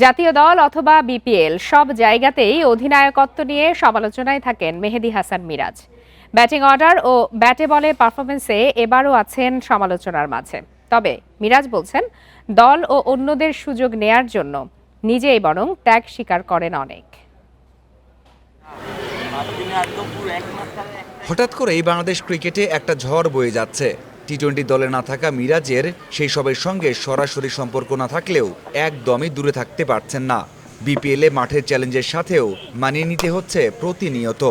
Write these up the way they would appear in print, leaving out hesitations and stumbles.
জাতীয় দল অথবা বিপিএল সব জায়গাতেই অধিনায়কত্ব নিয়ে সমালোচনায় থাকেন মেহেদী হাসান মিরাজ। ব্যাটিং অর্ডার ও ব্যাটে বলে পারফরমেন্সে এবারও আছেন সমালোচনার মাঝে। তবে মিরাজ বলছেন, দল ও অন্যদের সুযোগ নেয়ার জন্য নিজেই বরং ত্যাগ স্বীকার করেন অনেক। হঠাৎ করেই বাংলাদেশ ক্রিকেটে একটা ঝড় বয়ে যাচ্ছে। টি-20 দলে না থাকা মিরাজের সেই সবের সঙ্গে সরাসরি সম্পর্ক না থাকলেও একদমই দূরে থাকতে পারছেন না। বিপিএলে মাঠের চ্যালেঞ্জের সাথেও মানিয়ে নিতে হচ্ছে প্রতিনিয়ত।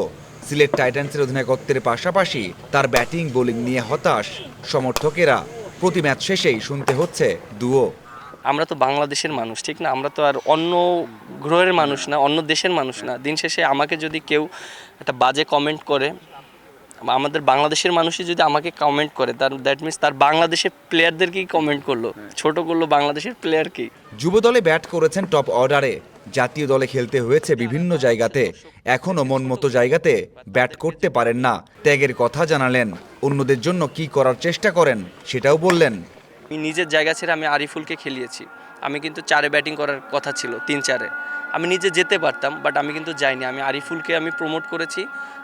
সিলেট টাইটান্সের অধিনায়কত্বের পাশাপাশি তার ব্যাটিং বোলিং নিয়ে হতাশ সমর্থকেরা। প্রতি ম্যাচ শেষেই শুনতে হচ্ছে দুয়ো। আমরা তো বাংলাদেশের মানুষ, ঠিক না? আমরা তো আর অন্য গ্রহের মানুষ না, অন্য দেশের মানুষ না। দিন শেষে আমাকে যদি কেউ একটা বাজে কমেন্ট করে, আমাদের বাংলাদেশের মানুষই যদি আমাকে কমেন্ট করে, তার দ্যাট মিনস তার বাংলাদেশের প্লেয়ারদেরকেই কমেন্ট করলো, ছোট করলো বাংলাদেশের প্লেয়ারকেই। যুব দলে ব্যাট করেছেন টপ অর্ডারে, জাতীয় দলে খেলতে হয়েছে বিভিন্ন জায়গাতে, এখনও মন মতো জায়গাতে ব্যাট করতে পারেন না। ত্যাগের কথা জানালেন, অন্যদের জন্য কি করার চেষ্টা করেন সেটাও বললেন। আমি নিজের জায়গা ছেড়ে আমি আরিফুলকে খেলিয়েছি। আমি কিন্তু 4-এ ব্যাটিং করার কথা ছিল, 3-4-এ আমি নিজে যেতে পারতাম, বাট আমি কিন্তু যাইনি। আমি আরিফুলকে আমি প্রমোট করেছি,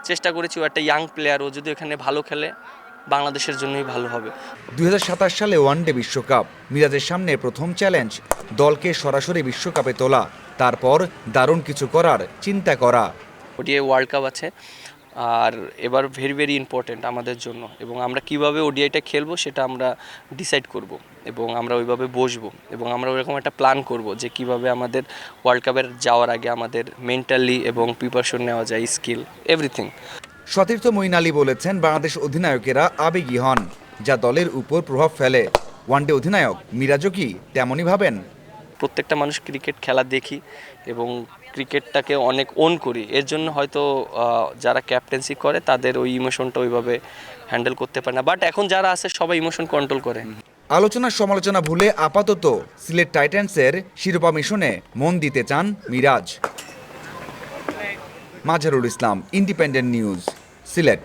চেষ্টা করেছি। ও একটা ইয়াং প্লেয়ার, ও যদি এখানে ভালো খেলে বাংলাদেশের জন্যই ভালো হবে। 2027 সালে ওয়ানডে বিশ্বকাপ, মিরাজের সামনে প্রথম চ্যালেঞ্জ দলকে সরাসরি বিশ্বকাপে তোলা, তারপর দারুণ কিছু করার চিন্তা করা। ওডিআই ওয়ার্ল্ড কাপ আছে, আর এবার ভেরি ভেরি ইম্পর্টেন্ট আমাদের জন্য, এবং আমরা কিভাবে ওডিআইটা খেলবো সেটা আমরা ডিসাইড করব, এবং আমরা ওইভাবে বসবো, এবং আমরা ওইরকম একটা প্ল্যান করব যে কিভাবে আমাদের ওয়ার্ল্ড কাপের যাওয়ার আগে আমাদের মেন্টালি এবং প্রিপারেশন নেওয়া যায়, স্কিল এভরিথিং। সতীর্থ মঈন আলী বলেছেন, বাংলাদেশ অধিনায়কেরা আবেগী হন, যা দলের উপর প্রভাব ফেলে। ওয়ানডে অধিনায়ক মিরাজও কি তেমনই ভাবেন? প্রত্যেকটা মানুষ ক্রিকেট খেলা দেখি এবং ক্রিকেটটাকে অনেক ওন করি, এর জন্য হয়তো যারা ক্যাপ্টেন্সি করে তাদের ওই ইমোশনটা ওইভাবে হ্যান্ডেল করতে পারে না, বাট এখন যারা আছে সবাই ইমোশন কন্ট্রোল করে। আলোচনা সমালোচনা ভুলে আপাতত সিলেট টাইটান্সের শিরোপা মিশনে মন দিতে চান মিরাজ। Mazharul Islam, independent news, Sylhet.